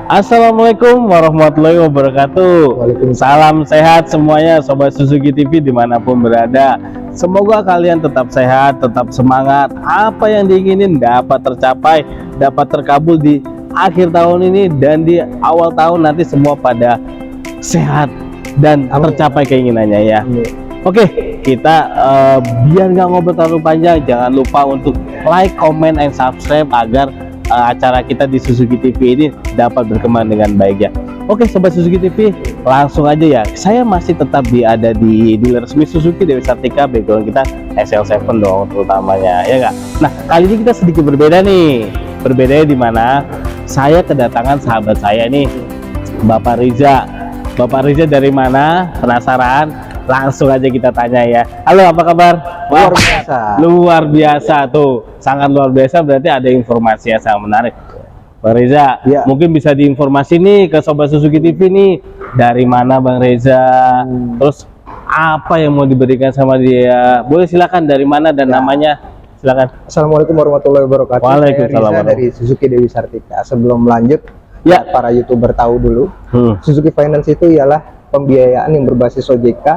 Assalamualaikum warahmatullahi wabarakatuh. Waalaikumsalam. Salam sehat semuanya Sobat Suzuki TV dimanapun berada. Semoga kalian tetap sehat, tetap semangat. Apa yang diinginin dapat tercapai, dapat terkabul di akhir tahun ini dan di awal tahun nanti semua pada sehat dan tercapai keinginannya ya. Oke, kita biar nggak ngobrol terlalu panjang, jangan lupa untuk like, comment, and subscribe agar acara kita di Suzuki TV ini dapat berkembang dengan baik ya. Oke Sobat Suzuki TV, langsung aja ya. Saya masih tetap ada di dealer resmi Suzuki Dewi Sartika. Background kita SL7 dong terutamanya, ya nggak? Nah kali ini kita sedikit berbeda nih. Berbedanya di mana? Saya kedatangan sahabat saya nih, Bapak Riza. Bapak Riza dari mana? Penasaran? Langsung aja kita tanya ya. Halo, apa kabar? Luar biasa. Luar biasa tuh, sangat luar biasa. Berarti ada informasi yang sangat menarik. Bang Reza, ya, mungkin bisa diinformasi nih ke Sobat Suzuki TV nih, dari mana Bang Reza, terus apa yang mau diberikan sama dia? Boleh silakan, dari mana dan namanya? Silakan. Assalamualaikum warahmatullahi wabarakatuh. Waalaikumsalam. Saya Riza dari Suzuki Dewi Sartika. Sebelum lanjut, ya, para YouTuber tahu dulu, Suzuki Finance itu ialah pembiayaan yang berbasis OJK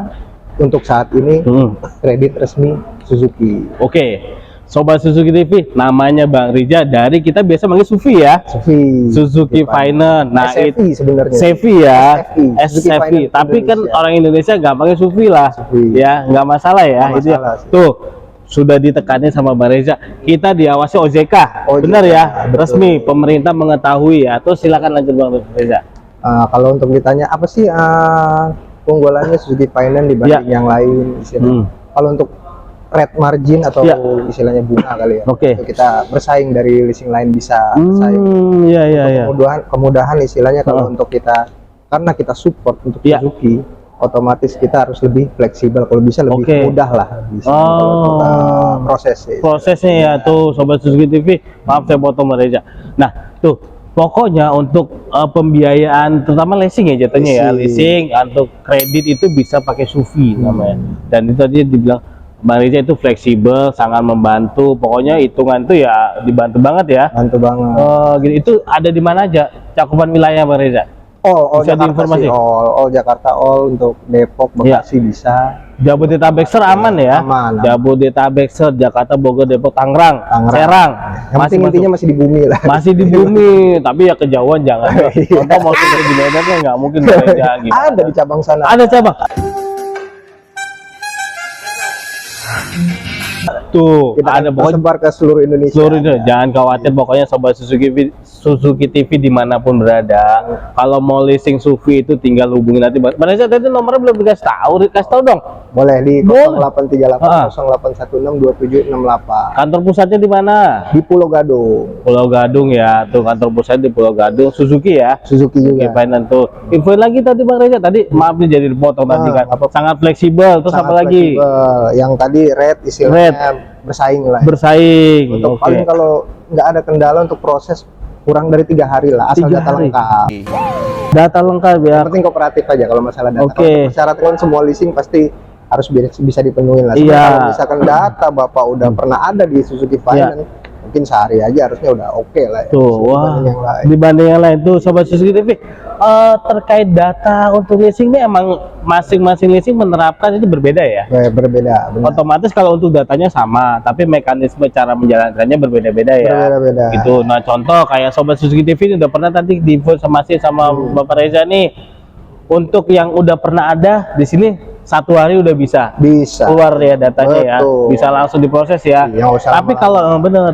untuk saat ini, kredit resmi Suzuki. Oke, Sobat Suzuki TV, namanya Bang Riza, dari kita biasa manggil Sufi ya, Suzuki Finance. Nah, SFI sebenarnya. SFI ya, SFI. Tapi kan orang Indonesia nggak pakai Sufi lah, ya nggak masalah ya. Nggak itu masalah ya. Tuh sudah ditekanin sama Bang Reza, kita diawasi OJK, benar ya, betul. Resmi pemerintah mengetahui ya. Terus silakan lanjut Bang Reza. Kalau untuk ditanya apa sih keunggulannya Suzuki Finance dibanding yang lain, kalau untuk rate margin atau istilahnya bunga kali ya, itu kita bersaing dari leasing lain, bisa bersaing. Kemudahan istilahnya kalau untuk kita, karena kita support untuk Suzuki, otomatis kita harus lebih fleksibel, kalau bisa lebih mudah lah prosesnya ya. Tuh Sobat Suzuki TV, maaf saya potong Bang Reza. Nah tuh pokoknya untuk pembiayaan terutama leasing ya jatuhnya ya, leasing untuk kredit itu bisa pakai Sufi namanya. Dan itu tadi dibilang Bang Reza itu fleksibel, sangat membantu. Pokoknya hitungan tuh ya dibantu banget ya. Bantu banget. Gitu. Itu ada di mana aja cakupan wilayah Bang Reza? All Jakarta sih, all Jakarta, all untuk Depok, Bekasi bisa. Jabodetabek aman ya? Aman. Jabodetabek, Jakarta, Bogor, Depok, Tangerang, Serang. Yang penting intinya masih di bumi lah. Masih di bumi, tapi ya kejauhan jangan. Contoh mau kerja di Medan kan nggak mungkin kerja gitu. Ada di cabang sana. Ada cabang. Tuh kita ada pokoknya sebar ke seluruh Indonesia. Jangan khawatir, pokoknya Sobat Suzuki TV dimanapun berada, kalau mau leasing Sufi itu tinggal hubungi nanti. Bang Reza tadi nomornya belum dikasih tahu dong. Boleh di 0838 0816 2768. Kantor pusatnya di mana? Di Pulau Gadung. Pulau Gadung ya, tuh kantor pusat di Pulau Gadung. Suzuki ya, Suzuki juga. Finance tuh. Infoin lagi tadi Bang Reza, tadi maaf nih jadi dipotong tadi kan. Sangat fleksibel. Terus apa lagi? Yang tadi rate istilahnya bersaing lah. Bersaing. Untuk paling kalau nggak ada kendala untuk proses kurang dari 3 hari lah, asal data lengkap. Data lengkap ya. Yang penting kooperatif aja kalau masalah data. Kalau syarat kan semua leasing pasti harus bisa dipenuhi lah. Kalau misalkan data Bapak udah pernah ada di Suzuki Finance, mungkin sehari aja harusnya udah oke lah ya. Tuh, dibanding yang lain tuh Sobat Suzuki TV. Terkait data untuk leasing ini emang masing-masing leasing menerapkan itu berbeda ya? Berbeda. Benar. Otomatis kalau untuk datanya sama, tapi mekanisme cara menjalankannya berbeda-beda ya. Berbeda. Gitu. Nah contoh kayak Sobat Suzuki TV ini udah pernah tadi diinformasi sama Bapak Reza nih, untuk yang udah pernah ada di sini 1 hari udah bisa keluar ya datanya. Betul. Ya bisa langsung diproses ya.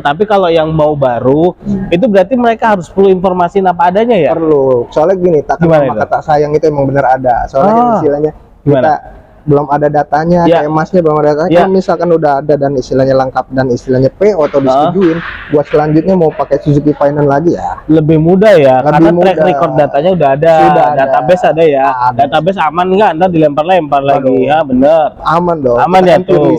Tapi kalau yang mau baru itu berarti mereka harus perlu informasi apa adanya ya. Perlu, soalnya gini, kata sayang itu emang benar ada, soalnya istilahnya kita belum ada datanya, kayak emasnya belum ada datanya. Kalau misalkan udah ada dan istilahnya lengkap dan istilahnya PO atau disetujuin, buat selanjutnya mau pakai Suzuki Finance lagi ya lebih mudah ya, karena track record datanya udah ada, database ada ya. Database aman nggak? Ntar dilempar-lempar lagi ya, bener. Aman dong. Aman ya tuh.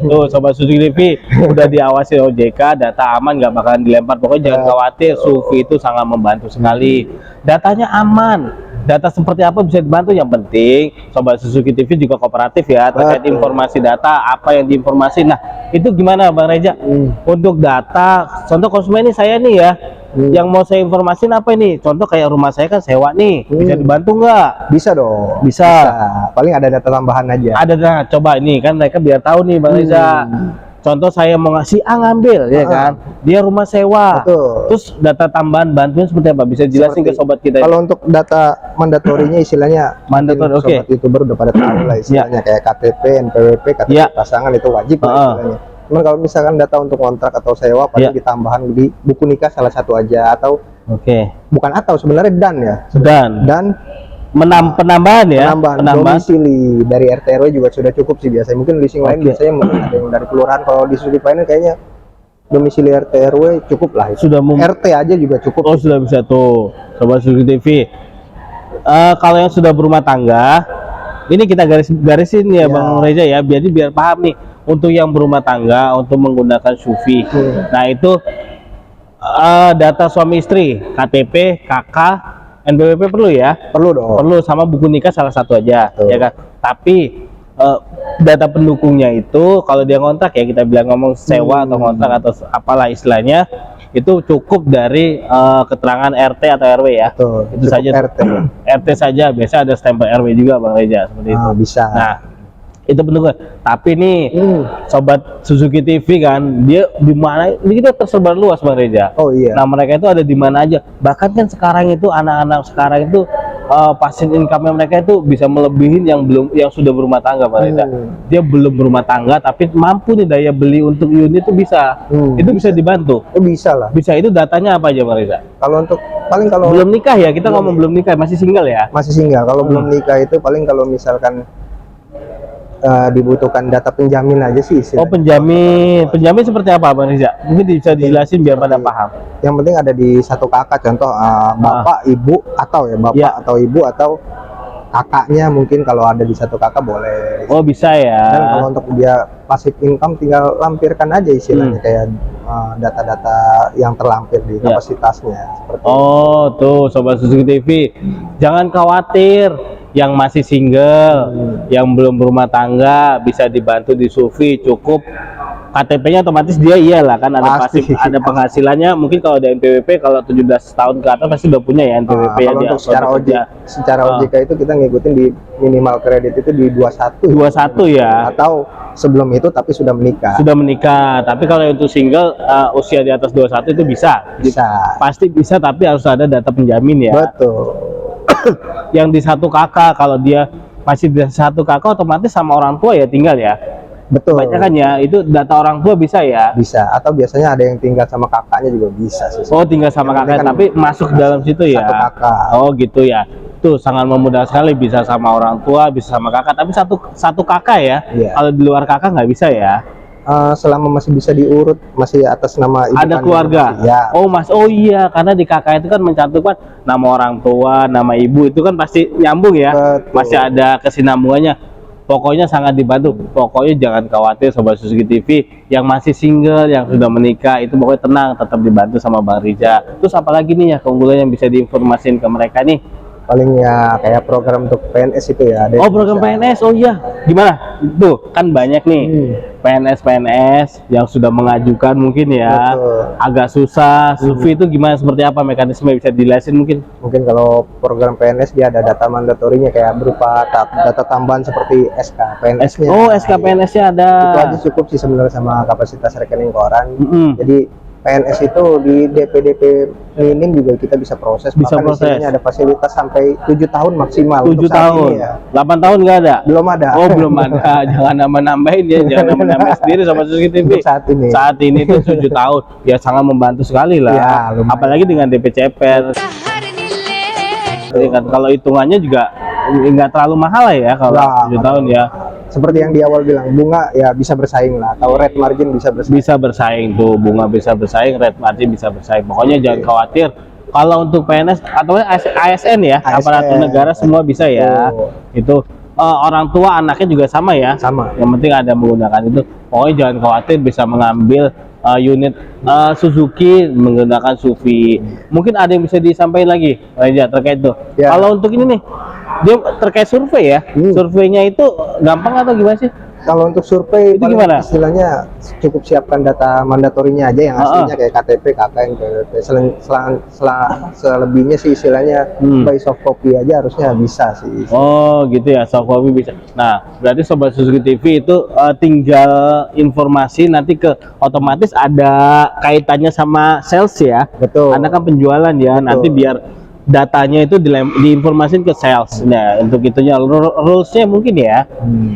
Tuh Sobat Suzuki TV udah diawasi OJK, data aman, nggak bakalan dilempar. Pokoknya jangan khawatir, Sufi itu sangat membantu sekali. Datanya aman. Data seperti apa bisa dibantu, yang penting Sobat Suzuki TV juga kooperatif ya terkait informasi data, apa yang diinformasi. Nah itu gimana Bang Reza untuk data, contoh konsumen ini saya nih ya, Yang mau saya informasin apa ini? Contoh kayak rumah saya kan sewa nih, bisa dibantu nggak? Bisa dong. Bisa. Paling ada data tambahan aja. Ada dah, coba ini kan mereka biar tahu nih Bang Reza. Contoh saya mau ngasih ngambil ya kan, dia rumah sewa. Betul. Terus data tambahan bantuan seperti apa? Bisa jelasin ke sobat kita? Kalau untuk data mandatorinya istilahnya mandatori, sobat YouTuber udah pada tahu lah istilahnya kayak KTP, NPWP, KTP pasangan itu wajib lah istilahnya. Cuman kalau misalkan data untuk kontrak atau sewa paling ditambahan di buku nikah salah satu aja atau bukan atau sebenarnya dan ya. Dan penambahan ya, penambahan domisili dari RT RW juga sudah cukup sih biasanya. Mungkin leasing lain biasanya mungkin ada yang dari kelurahan. Kalau di Suzuki Finance kayaknya domisili RT RW cukup lah. Sudah RT aja juga cukup. Oh sudah bisa tuh Sobat Suzuki TV. Kalau yang sudah berumah tangga, ini kita garisin ya Bang Reza ya, biar paham nih. Untuk yang berumah tangga untuk menggunakan SUV, nah itu data suami istri, KTP, KK, NPWP perlu ya? Perlu dong. Perlu, sama buku nikah salah satu aja, ya kan? Tapi data pendukungnya itu kalau dia ngontrak ya, kita bilang ngomong sewa atau ngontrak atau apalah istilahnya, itu cukup dari keterangan RT atau RW ya. Itu saja. RT saja, biasa ada stempel RW juga Bang Reza seperti itu. Bisa. Nah, itu pendukung. Tapi nih sobat Suzuki TV kan, dia di mana ini kita tersebar luas Bang Reza. Oh iya. Nah mereka itu ada di mana aja. Bahkan kan sekarang itu anak-anak sekarang itu passive income mereka itu bisa melebihin yang sudah berumah tangga Bang Reza. Dia belum berumah tangga tapi mampu nih daya beli untuk unit itu bisa. Itu bisa dibantu. Bisa lah. Bisa, itu datanya apa aja Bang Reza? Kalau untuk paling kalau belum nikah ya, kita ngomong belum nikah, masih single ya? Masih single. Kalau belum nikah itu paling kalau misalkan dibutuhkan data penjamin aja sih istilahnya. Penjamin seperti apa Bang Riza? Mungkin bisa dijelasin biar pada paham. Yang penting ada di satu kakak, contoh bapak, ibu atau bapak atau ibu atau kakaknya, mungkin kalau ada di satu kakak boleh. Oh bisa ya. Dan kalau untuk dia passive income tinggal lampirkan aja istilahnya kayak data-data yang terlampir di kapasitasnya seperti itu. Tuh Sobat Suzuki TV, jangan khawatir. Yang masih single, yang belum berumah tangga bisa dibantu di SUV, cukup KTP-nya otomatis dia iyalah kan ada ada penghasilannya. Mungkin kalau ada NPWP kalau 17 tahun ke atas pasti udah punya ya NPWP ya. Untuk secara OJK itu kita ngikutin di minimal kredit itu di 21 ya. Atau sebelum itu tapi sudah menikah. Tapi kalau untuk single usia di atas 21 itu bisa. Pasti bisa, tapi harus ada data penjamin ya. Betul. Yang di satu kakak, kalau dia masih di satu kakak otomatis sama orang tua ya tinggal ya. Betul. Banyak kan ya, itu data orang tua bisa ya? Bisa, atau biasanya ada yang tinggal sama kakaknya juga bisa sih. Oh tinggal sama kakak, tapi masuk dalam situ ya? Satu kakak. Oh gitu ya. Tuh sangat memudahkan sekali, bisa sama orang tua, bisa sama kakak, tapi satu kakak ya? Kalau di luar kakak nggak bisa ya? Selama masih bisa diurut, masih atas nama ibu ada keluarga ya. Oh iya, karena di kakak itu kan mencantumkan nama orang tua, nama ibu, itu kan pasti nyambung ya. Betul. Masih ada kesinambungannya. Pokoknya sangat dibantu. Pokoknya jangan khawatir Sobat Suzuki TV yang masih single, yang sudah menikah, itu pokoknya tenang, tetap dibantu sama Bang Riza. Terus apalagi nih ya keunggulan yang bisa diinformasikan ke mereka nih? Paling ya kayak program untuk PNS itu ya. Program PNS, oh iya, gimana? Tuh kan banyak nih PNS yang sudah mengajukan mungkin ya. Betul. Agak susah. SUV itu gimana, seperti apa mekanisme, bisa dijelasin mungkin? Mungkin kalau program PNS dia ada data mandatorinya kayak berupa data tambahan seperti SK PNS-nya. Oh SK PNS-nya ada. Itu aja cukup sih sebenarnya sama kapasitas rekening koran. Jadi PNS itu di DP minim juga kita bisa proses. Bisa proses. Ada fasilitas sampai 7 tahun maksimal. 7 tahun. Ya. 8 tahun nggak ada? Belum ada. Oh belum ada. Jangan nambah-nambahin ya. Jangan nambah-nambah sendiri sama Suzuki TV. Saat ini tuh 7 tahun. Ya sangat membantu sekali lah. Ya, apalagi dengan DP CPR. Kalau hitungannya juga nggak terlalu mahal lah ya kalau 7 tahun ya. Seperti yang di awal bilang, bunga ya bisa bersaing lah, atau rate margin bisa bersaing. Bisa bersaing tuh, bunga bisa bersaing, rate margin bisa bersaing. Pokoknya jangan khawatir. Kalau untuk PNS atau ASN ya, aparatur negara semua bisa ya. Itu orang tua anaknya juga sama ya. Sama. Yang penting ada menggunakan itu. Pokoknya jangan khawatir, bisa mengambil unit Suzuki menggunakan SUV. Mungkin ada yang bisa disampaikan lagi, Raja, terkait itu. Kalau untuk ini nih, dia terkait survei ya. Surveinya itu gampang atau gimana sih? Kalau untuk survei itu paling gimana? istilahnya cukup siapkan data mandatorinya aja yang aslinya kayak KTP, KKN, KTP. Selebihnya sih istilahnya by soft copy aja harusnya bisa sih. Oh gitu ya, soft copy bisa. Nah berarti Sobat Suzuki TV itu tinggal informasi nanti ke otomatis ada kaitannya sama sales ya. Betul. Karena kan penjualan ya. Betul. Nanti biar datanya itu diinformasikan ke sales. Nah untuk itunya rulesnya mungkin ya.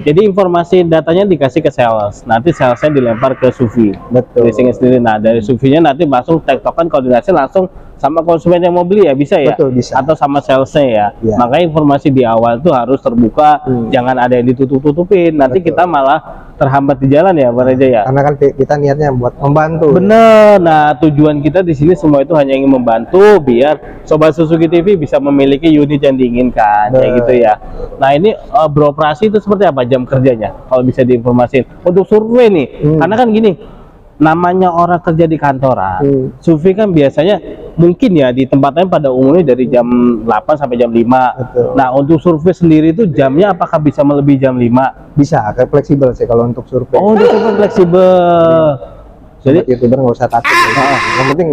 Jadi informasi datanya dikasih ke sales, nanti salesnya dilempar ke Sufi. Betul. Leasingnya sendiri. Nah dari Sufinya nanti langsung tektokan koordinasi langsung sama konsumen yang mau beli ya, bisa ya? Betul, bisa. Atau sama salesnya ya. Makanya informasi di awal itu harus terbuka, jangan ada yang ditutup-tutupin. Nanti kita malah terhambat di jalan ya, Bang Reza ya. Karena kan kita niatnya buat membantu. Bener. Nah tujuan kita di sini semua itu hanya ingin membantu biar Sobat Suzuki TV bisa memiliki unit yang diinginkan, kayak gitu ya. Nah ini beroperasi itu seperti apa jam kerjanya? Kalau bisa diinformasin untuk survei nih, karena kan gini. Namanya orang kerja di kantoran, Sufi kan biasanya mungkin ya di tempatnya pada umumnya dari jam 8 sampai jam 5. Betul. Nah untuk survei sendiri itu jamnya apakah bisa melebihi jam 5? Bisa, kayak fleksibel sih kalau untuk survei. Oh itu kan fleksibel. Jadi YouTuber nggak usah takut. Yang penting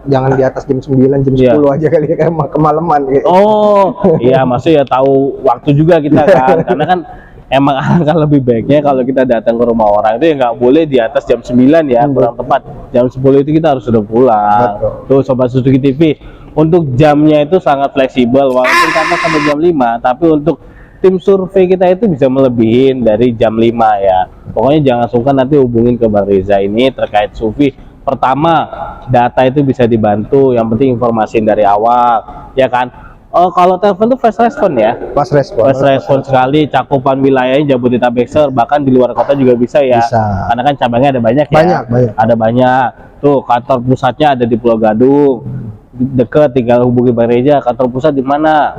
jangan di atas jam 9, jam 10 aja kali ya, kayak kemalaman gitu. Oh iya, maksudnya tahu waktu juga kita kan, karena kan emang alangkah lebih baiknya kalau kita datang ke rumah orang itu ya nggak boleh di atas jam 9 ya, kurang tepat. Jam 10 itu kita harus sudah pulang. Tuh Sobat Suzuki TV, untuk jamnya itu sangat fleksibel, walaupun kantor sampai jam 5, tapi untuk tim survei kita itu bisa melebihin dari jam 5 ya. Pokoknya jangan sungkan nanti hubungin ke Bang Reza ini terkait Sufi. Pertama, data itu bisa dibantu, yang penting informasi dari awal, ya kan? Oh, kalau telepon tuh fast respon ya? Fast respon. Fast respon sekali, cakupan wilayahnya Jabodetabek, bahkan di luar kota juga bisa ya. Bisa. Karena kan cabangnya ada banyak ya. Banyak. Ada banyak. Tuh kantor pusatnya ada di Pulau Gadung. Deket, tinggal hubungi Bang Reza. Kantor pusat di mana?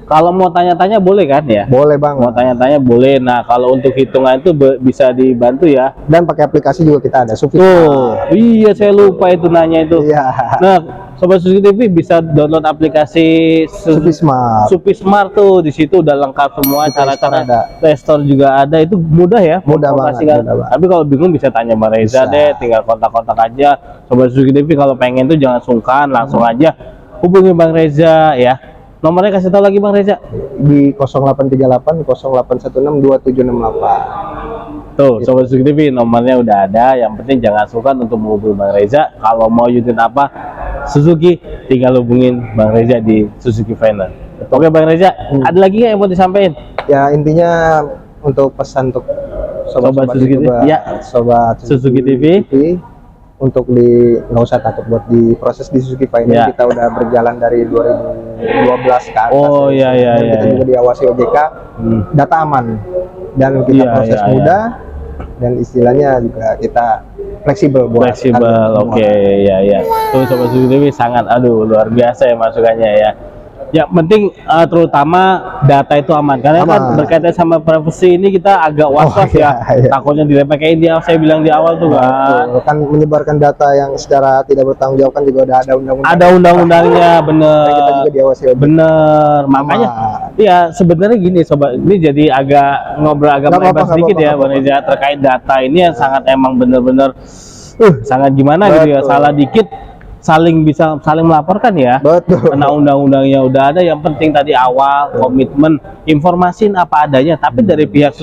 Kalau mau tanya-tanya boleh kan ya? Boleh Bang. Mau tanya-tanya boleh. Nah kalau untuk hitungan itu bisa dibantu ya. Dan pakai aplikasi juga kita ada. Sufi. Iya saya lupa itu nanya itu. Iya. Nah Sobat Suzuki TV bisa download aplikasi Sufi Smart tuh, di situ udah lengkap semua, cara-cara Play Store juga ada, itu mudah ya. Mudah banget. Tapi kalau bingung bisa tanya Bang Reza deh, tinggal kontak-kontak aja. Sobat Suzuki TV kalau pengen tuh jangan sungkan, langsung aja hubungi Bang Reza ya. Nomornya kasih tahu lagi Bang Reza. Di 0838 0816 2768. Tuh Sobat Suzuki TV nomornya udah ada. Yang penting jangan sungkan untuk menghubungi Bang Reza. Kalau mau unit apa Suzuki, tinggal hubungin Bang Reza di Suzuki Finance. Oke Bang Reza, ada lagi nggak yang mau disampaikan? Ya intinya untuk pesan untuk sobat Suzuki TV, Sobat Suzuki TV. Untuk nggak usah takut buat diproses di Suzuki Finance. Kita udah berjalan dari 2012 ke atas. Oh iya. Kita juga diawasi OJK, data aman dan kita proses mudah dan istilahnya juga kita fleksibel buat oke ya. Tuh Sobat Suzuki TV sangat luar biasa ya masukannya ya. Ya penting terutama data itu aman, karena kan berkaitan sama privasi ini kita agak was-was ya. Takutnya dipakai dia, saya bilang di awal tuh kan menyebarkan data yang secara tidak bertanggung jawab kan juga udah ada undang-undang. Ada undang-undangnya, bener. Kita juga diawasi. Bener, makanya ya sebenarnya gini Sobat, ini jadi agak ngobrol agak melebar sedikit ya Bang Reza terkait data ini yang sangat emang bener-bener sangat gimana gitu ya, salah dikit saling melaporkan ya. Betul. Karena undang-undangnya udah ada, yang penting tadi awal komitmen informasin apa adanya, tapi dari pihak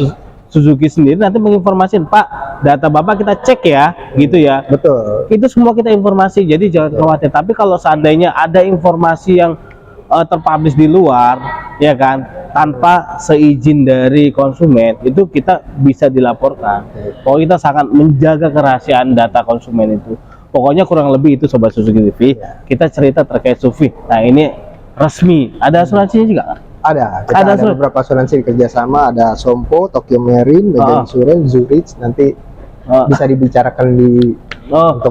Suzuki sendiri nanti menginformasin, Pak data Bapak kita cek ya, gitu ya. Betul. Itu semua kita informasi, jadi jangan khawatir. Tapi kalau seandainya ada informasi yang terpublish di luar, ya kan, tanpa seizin dari konsumen, itu kita bisa dilaporkan. Kalau kita sangat menjaga kerahasiaan data konsumen itu. Pokoknya kurang lebih itu Sobat Suzuki TV. Kita cerita terkait Sufi. Nah ini resmi. Ada asuransinya juga? Ada. Kita ada beberapa asuransi kerjasama. Ada Sompo, Tokyo Marine, Mega Insurance, Zurich. Nanti bisa dibicarakan di.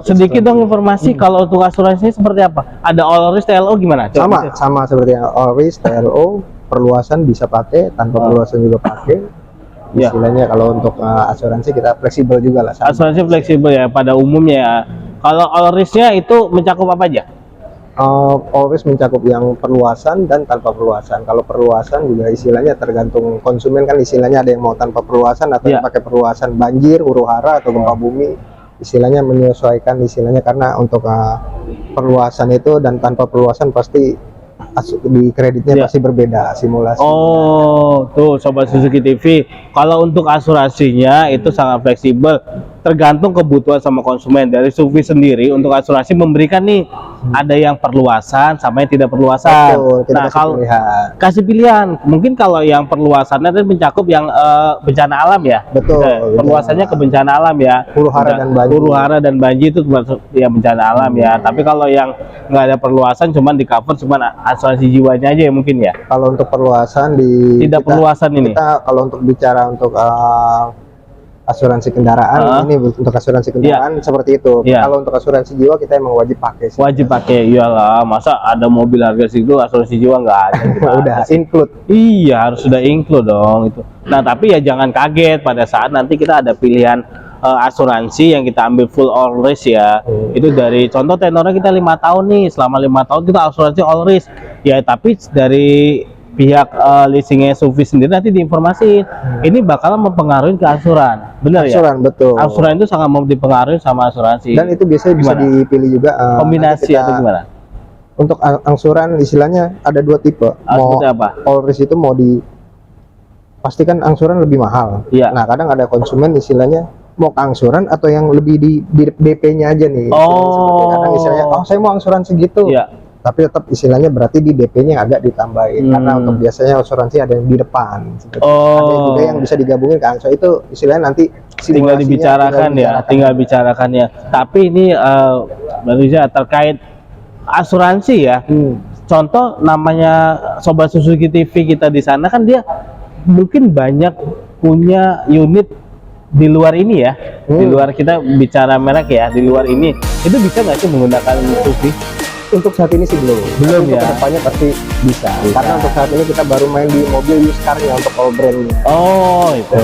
Sedikit dong informasi kalau untuk asuransinya seperti apa? Ada All Risk TLO gimana? Sama seperti All Risk TLO. Perluasan bisa pakai, tanpa perluasan juga pakai. Istilahnya kalau untuk asuransi kita fleksibel juga lah. Asuransi fleksibel ya pada umumnya ya. Kalau all risk-nya itu mencakup apa aja? All risk mencakup yang perluasan dan tanpa perluasan. Kalau perluasan juga istilahnya tergantung konsumen kan, istilahnya ada yang mau tanpa perluasan atau yang pakai perluasan, banjir, huru-hara atau gempa bumi, istilahnya menyesuaikan istilahnya, karena untuk perluasan itu dan tanpa perluasan pasti di kreditnya pasti berbeda simulasi. Oh, tuh Sobat Suzuki TV, kalau untuk asuransinya itu sangat fleksibel, tergantung kebutuhan sama konsumen. Dari Sufi sendiri untuk asuransi memberikan nih, ada yang perluasan sama yang tidak perluasan. Betul, nah, kalau kasih pilihan, mungkin kalau yang perluasannya itu mencakup yang bencana alam ya. Betul. Perluasannya ke bencana alam ya. Huru-hara dan banjir. Huru-hara dan banjir itu termasuk ya bencana alam ya. Tapi kalau yang nggak ada perluasan, cuman di cover cuman asuransi jiwanya aja ya mungkin ya. Kalau untuk perluasan perluasan ini. Kita kalau untuk bicara untuk asuransi kendaraan, ini untuk asuransi kendaraan seperti itu. Kalau untuk asuransi jiwa kita emang wajib pakai. Wajib pakai, iyalah. Masa ada mobil harga segitu asuransi jiwa nggak ada? Udah include. Iya, harus sudah include dong itu. Nah, tapi ya jangan kaget pada saat nanti kita ada pilihan asuransi yang kita ambil full all risk ya. Itu dari contoh tenornya kita 5 tahun nih, selama 5 tahun kita asuransi all risk ya. Tapi dari pihak leasingnya Sufi sendiri nanti diinformasiin ini bakalan mempengaruhi ke asuran, bener ya? Asuran, betul. Asuran itu sangat mau dipengaruhi sama asuransi. Dan itu biasanya bisa dipilih juga kombinasi atau gimana? Untuk angsuran istilahnya ada 2 tipe. Mau apa? All risk itu mau pastikan angsuran lebih mahal. Nah, kadang ada konsumen istilahnya mau ke angsuran atau yang lebih di DP-nya aja nih. Seperti kadang istilahnya, saya mau angsuran segitu. Tapi tetap istilahnya berarti di DP-nya agak ditambahin, karena untuk biasanya asuransi ada yang di depan. Ada juga yang bisa digabungin ke angsuran, itu istilahnya nanti tinggal dibicarakan ya. Tapi ini manusia terkait asuransi ya. Contoh namanya Sobat Suzuki TV kita di sana kan dia mungkin banyak punya unit di luar ini ya. Di luar, kita bicara merek ya, di luar ini itu bisa nggak sih menggunakan Suzuki? Untuk saat ini sih belum ya. Untuk kedepannya pasti bisa. Karena untuk saat ini kita baru main di mobil used car-nya untuk all brand. Oh itu.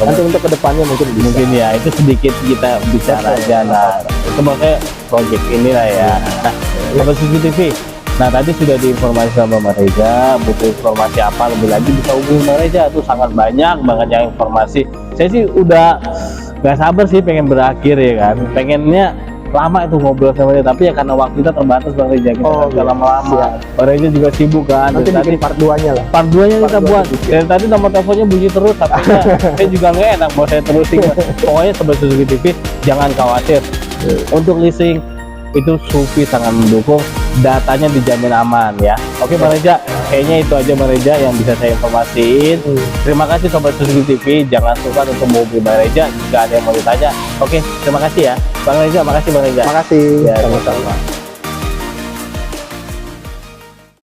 Nanti untuk kedepannya mungkin bisa. Mungkin ya, itu sedikit kita bicara aja. Nah, itu makanya project inilah ya. Nah, Sobat Suzuki TV. Nah, tadi sudah diinformasi sama Mbak Reza. Butuh informasi apa lebih lagi bisa hubungi Mbak Reza. Itu sangat banyak banget yang informasi. Saya sih udah gak sabar sih pengen berakhir ya kan. Pengennya lama itu ngobrol sama dia, tapi ya karena waktu kita terbatas Bang Reza, kita nggak lama-lama. Bang Reza juga sibuk kan. Nanti bikin part 2-nya lah. Part 2-nya kita buat. Dari tadi nomor teleponnya bunyi terus, tapi saya juga nggak enak mau saya terusin. Pokoknya Sobat Suzuki TV jangan khawatir. Untuk leasing itu Sufi sangat mendukung, datanya dijamin aman ya. Oke Bang Reza, kayaknya itu aja Bang Reza yang bisa saya informasiin. Terima kasih Sobat Suzuki TV, jangan sukar untuk menghubungi Bang Reza jika ada yang mau ditanya. Oke, terima kasih ya Bang Reza, makasih Bang Reza. Makasih. Ya, sama-sama.